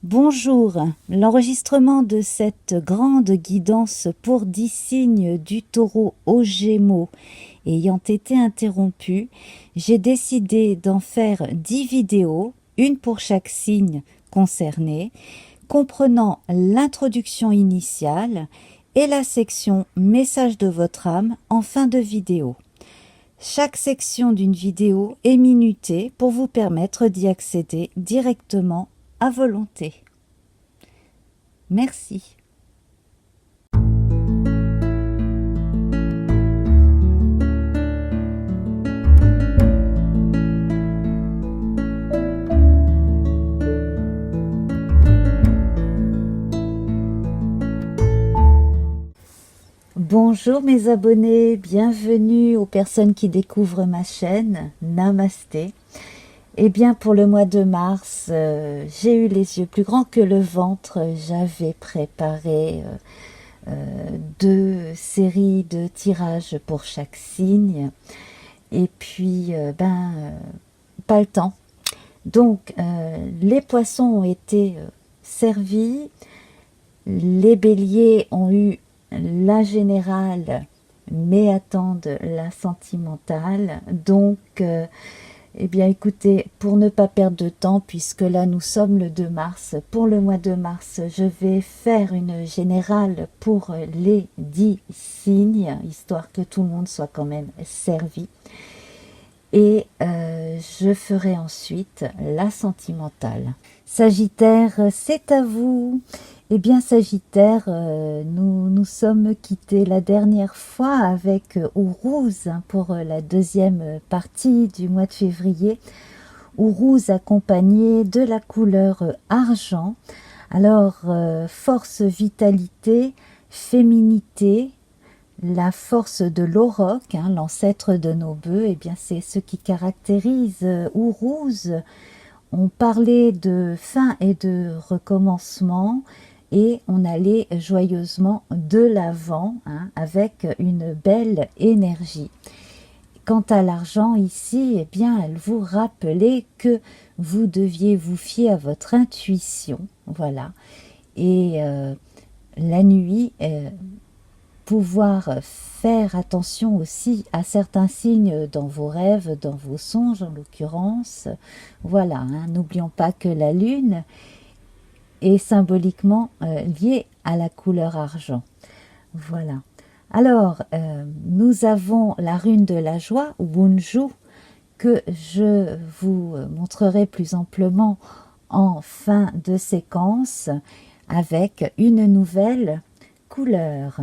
Bonjour, l'enregistrement de cette grande guidance pour 10 signes du taureau aux Gémeaux ayant été interrompu, j'ai décidé d'en faire 10 vidéos, une pour chaque signe concerné, comprenant l'introduction initiale et la section Message de votre âme en fin de vidéo. Chaque section d'une vidéo est minutée pour vous permettre d'y accéder directement à volonté. Merci. Bonjour mes abonnés, bienvenue aux personnes qui découvrent ma chaîne, Namasté. Eh bien pour le mois de mars, j'ai eu les yeux plus grands que le ventre, j'avais préparé 2 séries de tirages pour chaque signe, et puis pas le temps. Donc les poissons ont été servis, les béliers ont eu la générale, mais attendent la sentimentale. Donc, eh bien, écoutez, pour ne pas perdre de temps, puisque là, nous sommes le 2 mars, pour le mois de mars, je vais faire une générale pour les 10 signes, histoire que tout le monde soit quand même servi. Et je ferai ensuite la sentimentale. Sagittaire, c'est à vous. Eh bien Sagittaire, nous sommes quittés la dernière fois avec Ourouz pour la deuxième partie du mois de février. Ourouz accompagné de la couleur argent. Alors, force, vitalité, féminité, la force de l'auroch, l'ancêtre de nos bœufs, eh bien c'est ce qui caractérise Ourouz. On parlait de fin et de recommencement et on allait joyeusement de l'avant avec une belle énergie. Quant à l'argent ici, eh bien elle vous rappelait que vous deviez vous fier à votre intuition, voilà. Et la nuit, pouvoir faire attention aussi à certains signes dans vos rêves, dans vos songes en l'occurrence. Voilà, n'oublions pas que la lune est symboliquement liée à la couleur argent. Voilà. Alors, nous avons la rune de la joie, Wunju, que je vous montrerai plus amplement en fin de séquence avec une nouvelle couleur.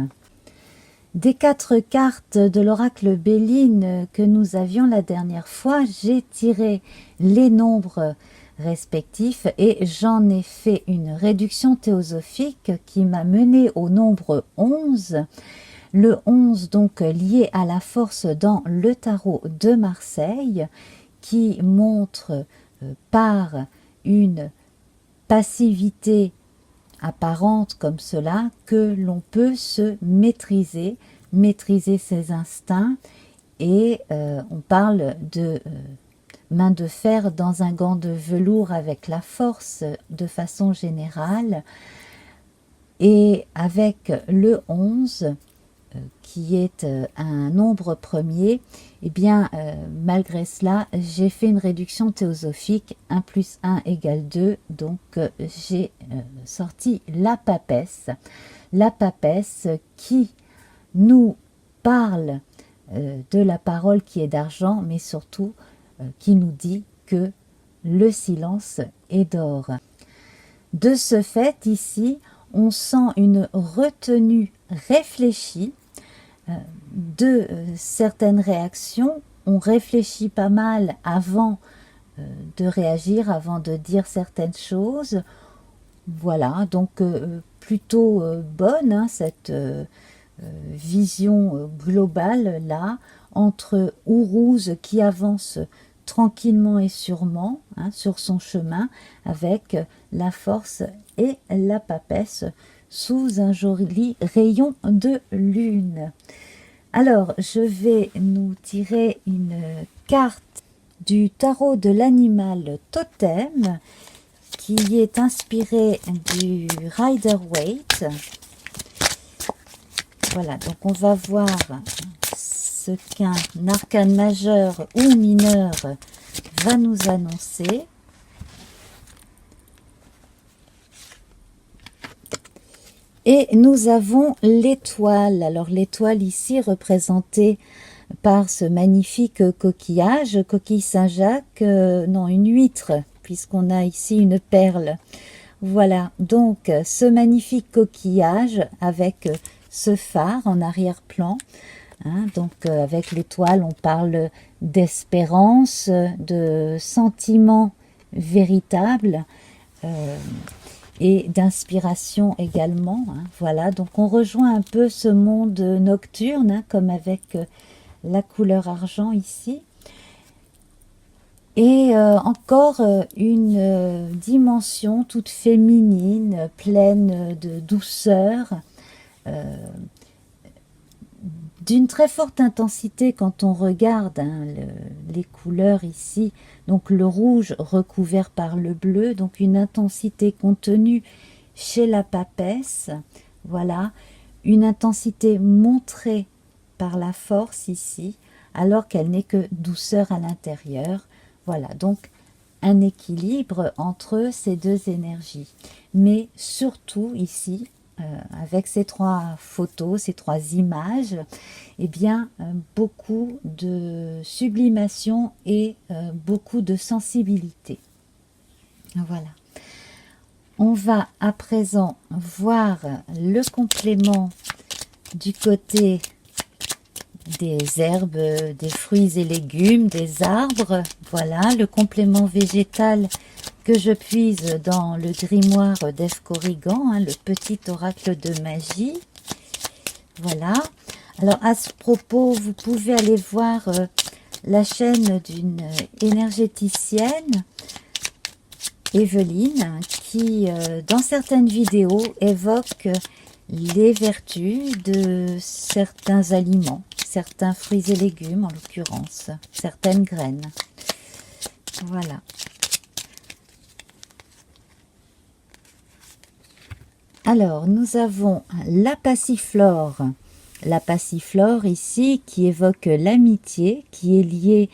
Des 4 cartes de l'oracle Béline que nous avions la dernière fois, j'ai tiré les nombres respectifs et j'en ai fait une réduction théosophique qui m'a mené au nombre 11. Le 11 donc lié à la force dans le tarot de Marseille qui montre par une passivité apparente comme cela que l'on peut se maîtriser ses instincts et on parle de main de fer dans un gant de velours avec la force de façon générale. Et avec le 11 qui est un nombre premier, eh bien malgré cela j'ai fait une réduction théosophique, 1 plus 1 égale 2, donc j'ai sorti la papesse qui nous parle de la parole qui est d'argent, mais surtout qui nous dit que le silence est d'or. De ce fait, ici, on sent une retenue réfléchie de certaines réactions. On réfléchit pas mal avant de réagir, avant de dire certaines choses. Voilà, donc plutôt bonne cette vision globale là, entre Ourouz qui avance tranquillement et sûrement sur son chemin avec la force et la papesse sous un joli rayon de lune. Alors, je vais nous tirer une carte du tarot de l'animal totem qui est inspiré du Rider-Waite. Voilà, donc on va voir ce qu'un arcane majeur ou mineur va nous annoncer. Et nous avons l'étoile. Alors l'étoile ici représentée par ce magnifique coquillage, coquille Saint-Jacques, non, une huître, puisqu'on a ici une perle. Voilà, donc ce magnifique coquillage avec ce phare en arrière-plan. Hein, donc avec l'étoile, on parle d'espérance, de sentiments véritables et d'inspiration également. Hein, voilà, donc on rejoint un peu ce monde nocturne, hein, comme avec la couleur argent ici. Et encore une dimension toute féminine, pleine de douceur, d'une très forte intensité quand on regarde, hein, les couleurs ici. Donc le rouge recouvert par le bleu, donc une intensité contenue chez la papesse. Voilà, une intensité montrée par la force ici, alors qu'elle n'est que douceur à l'intérieur. Voilà, donc un équilibre entre ces deux énergies. Mais surtout ici, avec ces trois photos, ces trois images, eh bien, beaucoup de sublimation et beaucoup de sensibilité. Voilà. On va à présent voir le complément du côté des herbes, des fruits et légumes, des arbres. Voilà, le complément végétal que je puise dans le grimoire d'Ève Corrigan, hein, le petit oracle de magie. Voilà. Alors, à ce propos, vous pouvez aller voir la chaîne d'une énergéticienne, Evelyne, qui, dans certaines vidéos, évoque les vertus de certains aliments, certains fruits et légumes en l'occurrence, certaines graines. Voilà. Alors, nous avons la passiflore. La passiflore ici qui évoque l'amitié, qui est liée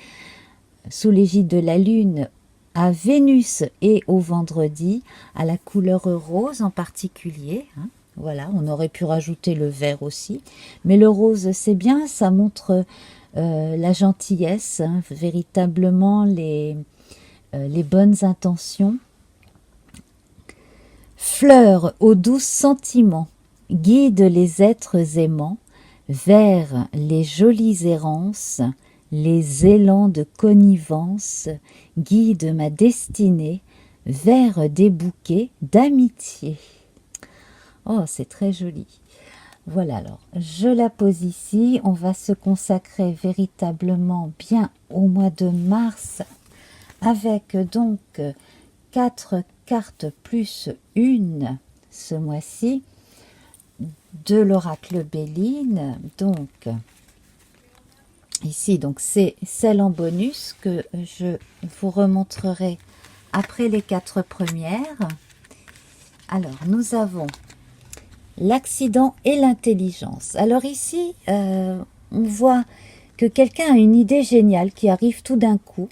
sous l'égide de la lune à Vénus et au vendredi, à la couleur rose en particulier. Hein. Voilà, on aurait pu rajouter le vert aussi. Mais le rose, c'est bien, ça montre la gentillesse, hein, véritablement les bonnes intentions. Fleur aux doux sentiments, guide les êtres aimants vers les jolies errances, les élans de connivence, guide ma destinée vers des bouquets d'amitié. Oh, c'est très joli. Voilà, alors, je la pose ici. On va se consacrer véritablement bien au mois de mars avec donc 4 cartes plus une ce mois-ci de l'oracle Béline. Donc, ici, donc c'est celle en bonus que je vous remontrerai après les 4 premières. Alors, nous avons l'accident et l'intelligence. Alors ici, on voit que quelqu'un a une idée géniale qui arrive tout d'un coup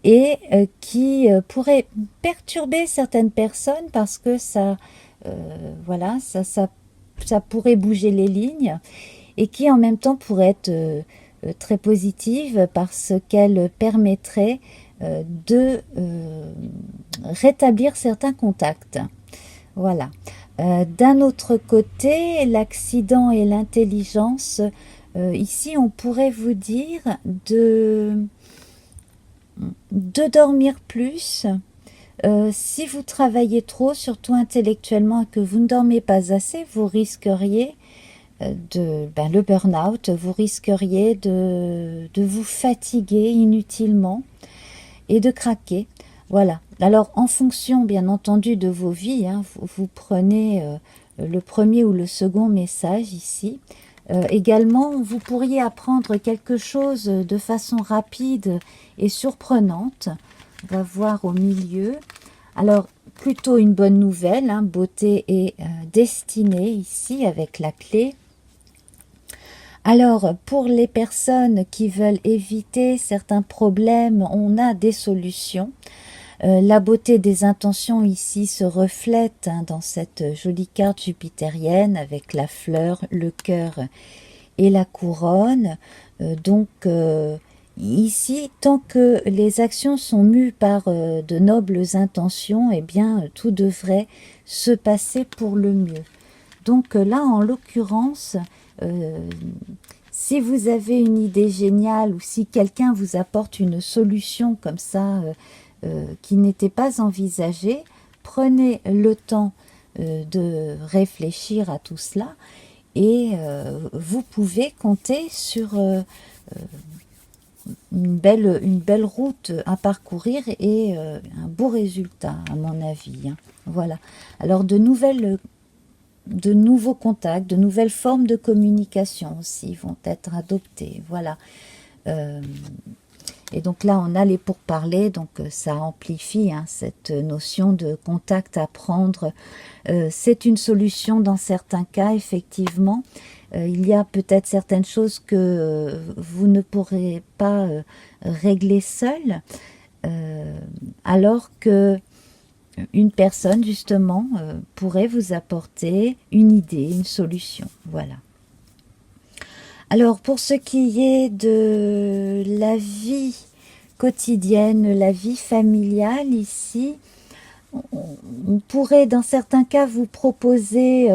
et qui pourrait perturber certaines personnes parce que ça, voilà, ça pourrait bouger les lignes et qui en même temps pourrait être très positive parce qu'elle permettrait de rétablir certains contacts. Voilà. D'un autre côté, l'accident et l'intelligence, ici on pourrait vous dire de dormir plus. Si vous travaillez trop, surtout intellectuellement, et que vous ne dormez pas assez, vous risqueriez le burn-out, vous risqueriez de vous fatiguer inutilement et de craquer. Voilà. Alors, en fonction, bien entendu, de vos vies, hein, vous prenez le premier ou le second message ici. Également, vous pourriez apprendre quelque chose de façon rapide et surprenante. On va voir au milieu. Alors, plutôt une bonne nouvelle, hein, beauté et destinée ici avec la clé. Alors, pour les personnes qui veulent éviter certains problèmes, on a des solutions. La beauté des intentions ici se reflète hein, dans cette jolie carte jupitérienne avec la fleur, le cœur et la couronne. Ici, tant que les actions sont mues par de nobles intentions, eh bien, tout devrait se passer pour le mieux. Donc là, en l'occurrence, si vous avez une idée géniale ou si quelqu'un vous apporte une solution comme ça qui n'était pas envisagée, prenez le temps de réfléchir à tout cela et vous pouvez compter sur une belle route à parcourir et un beau résultat à mon avis. Hein. Voilà. Alors de nouveaux contacts, de nouvelles formes de communication aussi vont être adoptées. Voilà. Et donc là, on a les pourparlers, donc ça amplifie hein, cette notion de contact à prendre. C'est une solution dans certains cas, effectivement. Il y a peut-être certaines choses que vous ne pourrez pas régler seul, alors que une personne, justement, pourrait vous apporter une idée, une solution. Voilà. Alors, pour ce qui est de la vie quotidienne, la vie familiale, ici, on pourrait, dans certains cas, vous proposer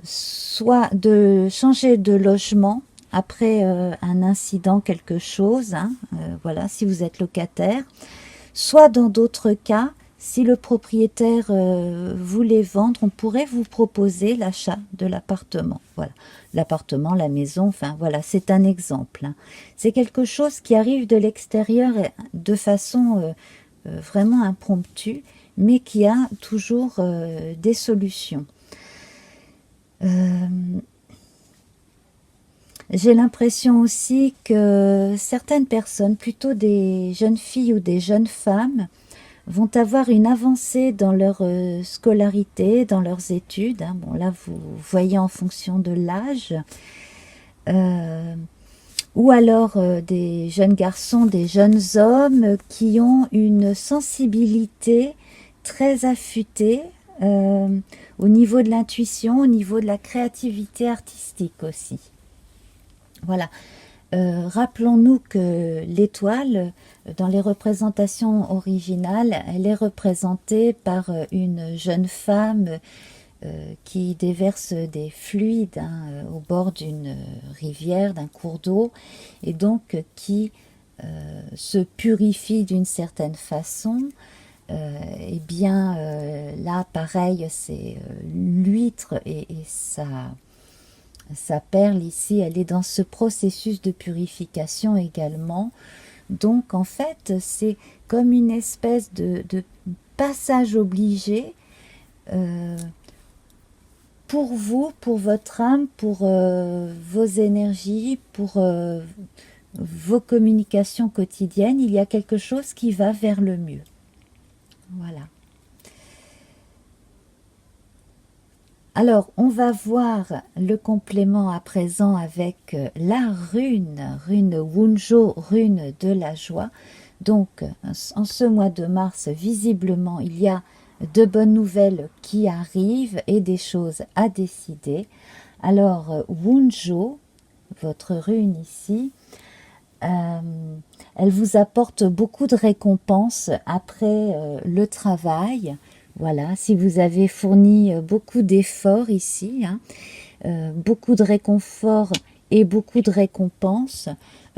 soit de changer de logement après un incident, quelque chose, hein, voilà, si vous êtes locataire, soit dans d'autres cas, si le propriétaire voulait vendre, on pourrait vous proposer l'achat de l'appartement. Voilà, l'appartement, la maison, enfin voilà, c'est un exemple. Hein. C'est quelque chose qui arrive de l'extérieur de façon vraiment impromptue, mais qui a toujours des solutions. J'ai l'impression aussi que certaines personnes, plutôt des jeunes filles ou des jeunes femmes, vont avoir une avancée dans leur scolarité, dans leurs études. Hein. Bon, là, vous voyez en fonction de l'âge. Ou alors des jeunes garçons, des jeunes hommes qui ont une sensibilité très affûtée au niveau de l'intuition, au niveau de la créativité artistique aussi. Voilà. Rappelons-nous que l'étoile, dans les représentations originales, elle est représentée par une jeune femme qui déverse des fluides hein, au bord d'une rivière, d'un cours d'eau, et donc qui se purifie d'une certaine façon. Eh bien, là, pareil, c'est l'huître et sa perle ici, elle est dans ce processus de purification également. Donc, en fait, c'est comme une espèce de passage obligé pour vous, pour votre âme, pour vos énergies, pour vos communications quotidiennes. Il y a quelque chose qui va vers le mieux. Voilà. Alors, on va voir le complément à présent avec la rune Wunjo, rune de la joie. Donc, en ce mois de mars, visiblement, il y a de bonnes nouvelles qui arrivent et des choses à décider. Alors, Wunjo, votre rune ici, elle vous apporte beaucoup de récompenses après le travail. Voilà, si vous avez fourni beaucoup d'efforts ici, hein, beaucoup de réconfort et beaucoup de récompenses,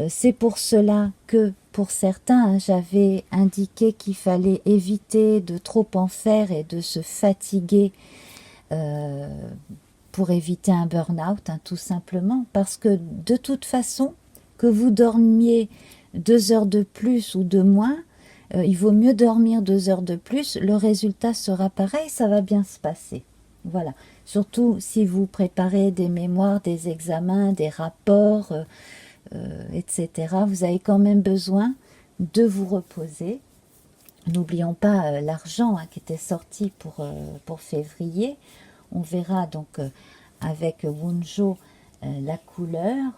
c'est pour cela que pour certains, hein, j'avais indiqué qu'il fallait éviter de trop en faire et de se fatiguer pour éviter un burn-out, hein, tout simplement, parce que de toute façon, que vous dormiez 2 heures de plus ou de moins, il vaut mieux dormir 2 heures de plus, le résultat sera pareil, ça va bien se passer. Voilà. Surtout si vous préparez des mémoires, des examens, des rapports, etc. Vous avez quand même besoin de vous reposer. N'oublions pas l'argent qui était sorti pour février. On verra donc avec Wunjo la couleur.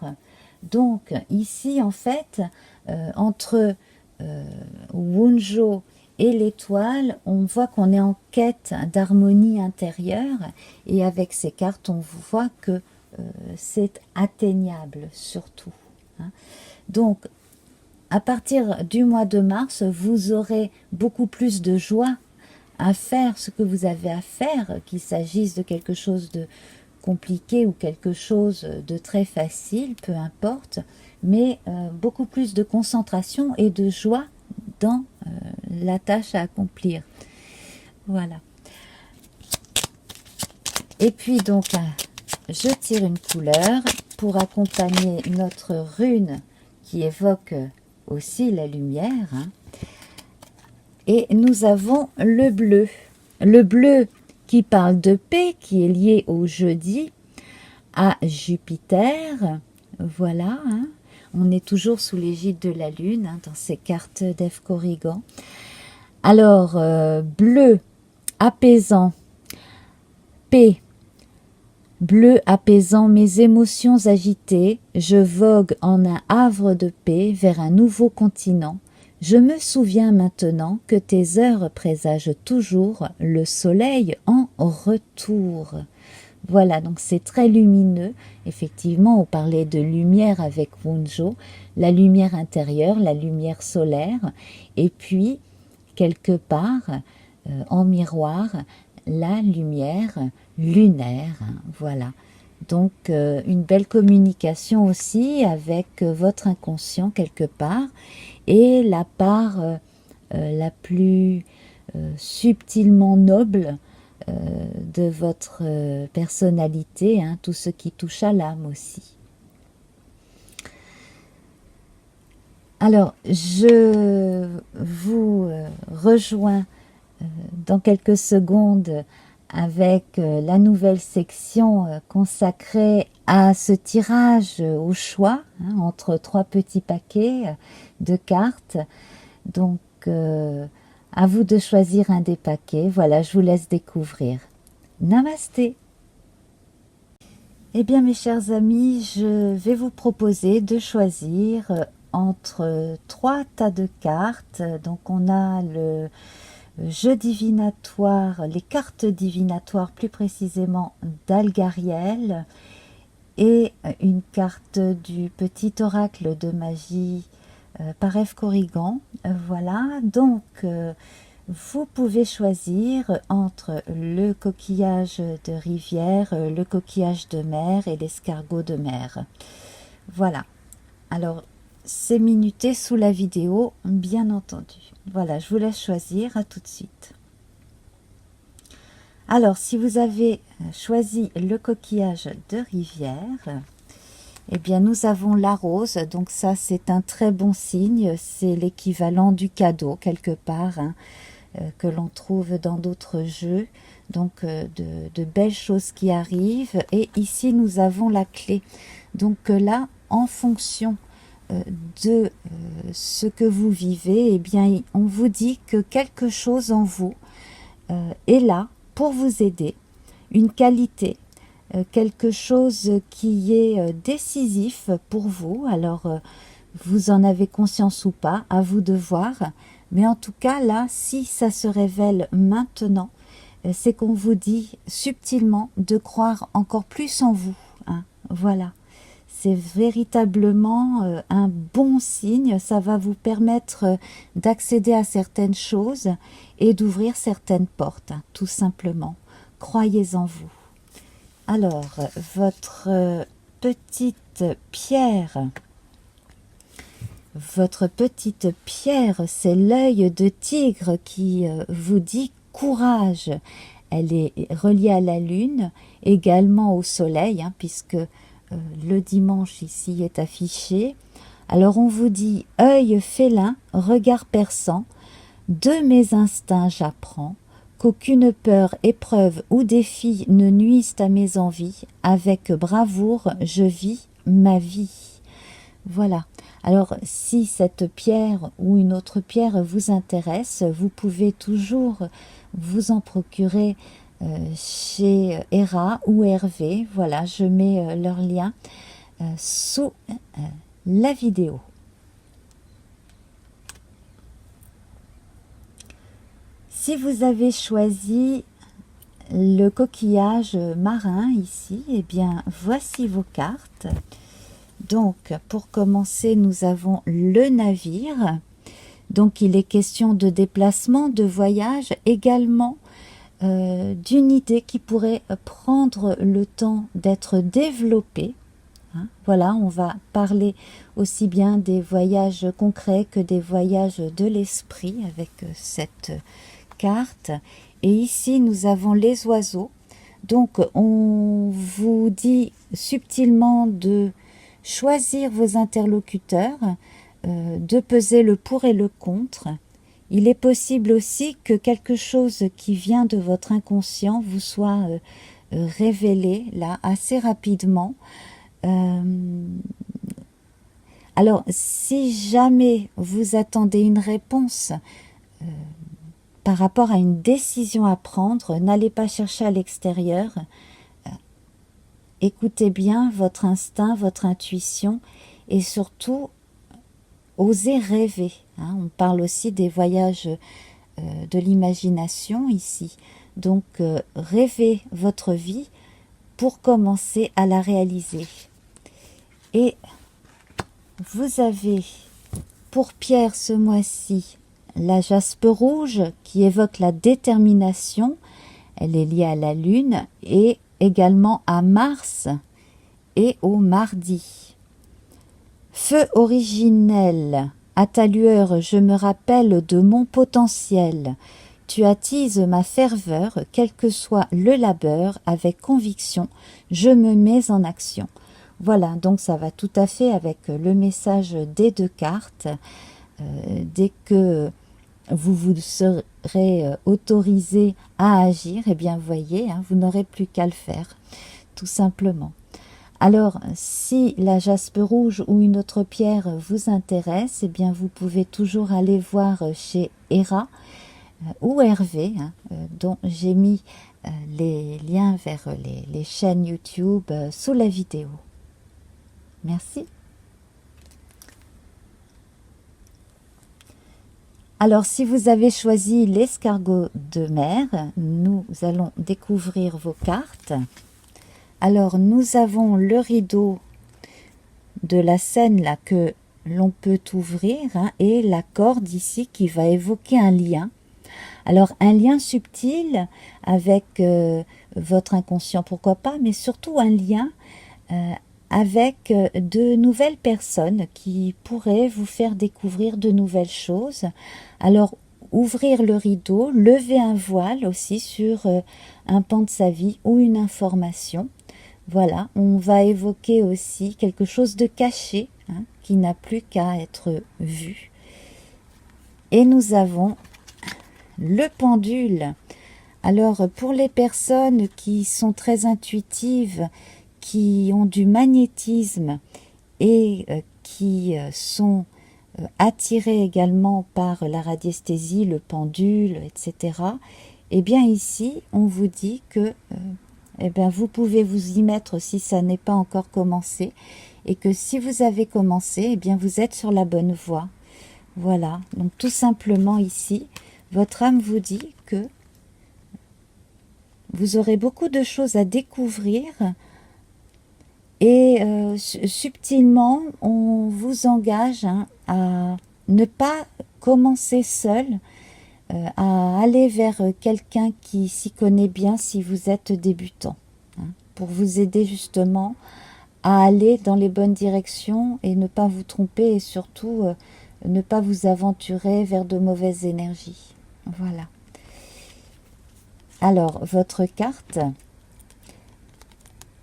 Donc ici en fait, entre Wunjo et l'étoile, on voit qu'on est en quête d'harmonie intérieure, et avec ces cartes on voit que c'est atteignable surtout, hein. Donc à partir du mois de mars, vous aurez beaucoup plus de joie à faire ce que vous avez à faire, qu'il s'agisse de quelque chose de compliqué ou quelque chose de très facile, peu importe, mais beaucoup plus de concentration et de joie dans la tâche à accomplir. Voilà. Et puis donc, je tire une couleur pour accompagner notre rune qui évoque aussi la lumière, hein. Et nous avons le bleu. Le bleu qui parle de paix, qui est lié au jeudi, à Jupiter. Voilà, hein. On est toujours sous l'égide de la Lune, hein, dans ces cartes d'Eve Corrigan. Alors, bleu, apaisant, paix. Bleu apaisant mes émotions agitées, je vogue en un havre de paix vers un nouveau continent. Je me souviens maintenant que tes heures présagent toujours le soleil en retour. Voilà, donc c'est très lumineux. Effectivement, on parlait de lumière avec Wunjo, la lumière intérieure, la lumière solaire, et puis, quelque part, en miroir, la lumière lunaire, hein, voilà. Donc, une belle communication aussi avec votre inconscient quelque part, et la part la plus subtilement noble de votre personnalité, hein, tout ce qui touche à l'âme aussi. Alors, je vous rejoins dans quelques secondes avec la nouvelle section consacrée à ce tirage au choix, hein, entre 3 petits paquets de cartes. Donc, à vous de choisir un des paquets. Voilà, je vous laisse découvrir. Namasté. Eh bien, mes chers amis, je vais vous proposer de choisir entre 3 tas de cartes. Donc, on a le jeu divinatoire, les cartes divinatoires plus précisément d'Algariel, et une carte du petit oracle de magie par Eve Corrigan. Voilà, donc vous pouvez choisir entre le coquillage de rivière, le coquillage de mer et l'escargot de mer. Voilà, alors c'est minuté sous la vidéo, bien entendu. Voilà, je vous laisse choisir, à tout de suite. Alors, si vous avez choisi le coquillage de rivière, eh bien, nous avons la rose. Donc ça, c'est un très bon signe. C'est l'équivalent du cadeau, quelque part, hein, que l'on trouve dans d'autres jeux. Donc, de belles choses qui arrivent. Et ici, nous avons la clé. Donc là, en fonction de ce que vous vivez, eh bien, on vous dit que quelque chose en vous est là pour vous aider, une qualité, quelque chose qui est décisif pour vous. Alors, vous en avez conscience ou pas, à vous de voir, mais en tout cas, là, si ça se révèle maintenant, c'est qu'on vous dit subtilement de croire encore plus en vous, hein, voilà. C'est véritablement un bon signe, ça va vous permettre d'accéder à certaines choses et d'ouvrir certaines portes, hein, tout simplement. Croyez en vous. Alors, votre petite pierre, c'est l'œil de tigre qui vous dit courage. Elle est reliée à la lune, également au soleil, hein, puisque le dimanche ici est affiché. Alors on vous dit œil félin, regard perçant, de mes instincts j'apprends qu'aucune peur, épreuve ou défi ne nuisent à mes envies. Avec bravoure je vis ma vie. Voilà. Alors, si cette pierre ou une autre pierre vous intéresse, vous pouvez toujours vous en procurer chez Hera ou Hervé. Voilà, je mets leur lien sous la vidéo. Si vous avez choisi le coquillage marin ici, eh bien voici vos cartes. Donc pour commencer, nous avons le navire. Donc il est question de déplacement, de voyage, également d'une idée qui pourrait prendre le temps d'être développée. Hein, voilà, on va parler aussi bien des voyages concrets que des voyages de l'esprit avec cette carte. Et ici nous avons les oiseaux. Donc on vous dit subtilement de choisir vos interlocuteurs, de peser le pour et le contre. Il est possible aussi que quelque chose qui vient de votre inconscient vous soit révélé là assez rapidement. Alors si jamais vous attendez une réponse par rapport à une décision à prendre, n'allez pas chercher à l'extérieur. Écoutez bien votre instinct, votre intuition et surtout, osez rêver. Hein. On parle aussi des voyages de l'imagination ici. Donc, rêvez votre vie pour commencer à la réaliser. Et vous avez pour pierre ce mois-ci la jaspe rouge qui évoque la détermination. Elle est liée à la lune et également à Mars et au mardi. Feu originel, à ta lueur je me rappelle de mon potentiel. Tu attises ma ferveur, quel que soit le labeur, avec conviction, je me mets en action. Voilà, donc ça va tout à fait avec le message des deux cartes. Dès que vous serez autorisé à agir, eh bien, voyez, hein, vous n'aurez plus qu'à le faire, tout simplement. Alors, si la jaspe rouge ou une autre pierre vous intéresse, eh bien, vous pouvez toujours aller voir chez Hera ou Hervé, hein, dont j'ai mis les liens vers les chaînes YouTube sous la vidéo. Merci. Alors, si vous avez choisi l'escargot de mer, nous allons découvrir vos cartes. Alors, nous avons le rideau de la scène là que l'on peut ouvrir hein, et la corde ici qui va évoquer un lien. Alors, un lien subtil avec votre inconscient, pourquoi pas, mais surtout un lien avec de nouvelles personnes qui pourraient vous faire découvrir de nouvelles choses. Alors, ouvrir le rideau, lever un voile aussi sur un pan de sa vie ou une information. Voilà, on va évoquer aussi quelque chose de caché, hein, qui n'a plus qu'à être vu. Et nous avons le pendule. Alors, pour les personnes qui sont très intuitives, qui ont du magnétisme et qui sont attirés également par la radiesthésie, le pendule, etc. Eh bien ici, on vous dit que eh bien, vous pouvez vous y mettre si ça n'est pas encore commencé et que si vous avez commencé, eh bien vous êtes sur la bonne voie. Voilà, donc tout simplement ici, votre âme vous dit que vous aurez beaucoup de choses à découvrir. Et subtilement, on vous engage hein, à ne pas commencer seul, à aller vers quelqu'un qui s'y connaît bien si vous êtes débutant, hein, pour vous aider justement à aller dans les bonnes directions et ne pas vous tromper et surtout ne pas vous aventurer vers de mauvaises énergies. Voilà. Alors, votre carte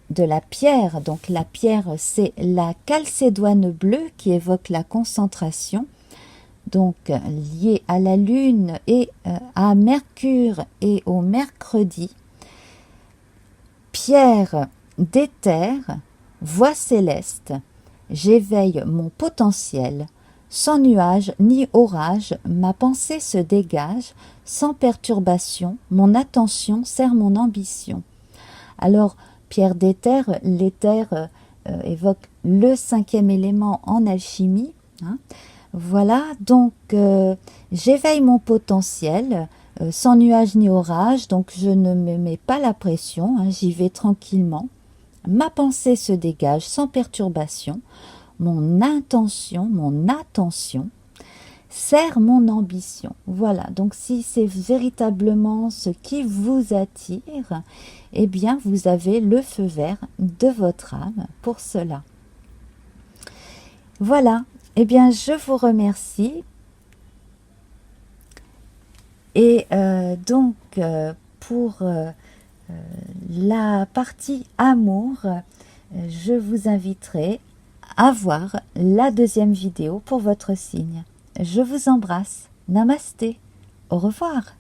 de la pierre, donc la pierre c'est la calcédoine bleue qui évoque la concentration, donc liée à la lune et à Mercure et au mercredi. Pierre d'éther, voie céleste, J'éveille mon potentiel. Sans nuage ni orage, ma pensée se dégage. Sans perturbation, mon attention sert mon ambition. Alors, pierre d'éther, l'éther évoque le 5e élément en alchimie. Hein. Voilà, donc j'éveille mon potentiel, sans nuage ni orage, donc je ne me mets pas la pression, hein, j'y vais tranquillement. Ma pensée se dégage sans perturbation. Mon attention sert mon ambition. Voilà, donc si c'est véritablement ce qui vous attire, eh bien vous avez le feu vert de votre âme pour cela. Voilà, eh bien je vous remercie. Et donc pour la partie amour, je vous inviterai à voir la 2e vidéo pour votre signe. Je vous embrasse. Namasté. Au revoir.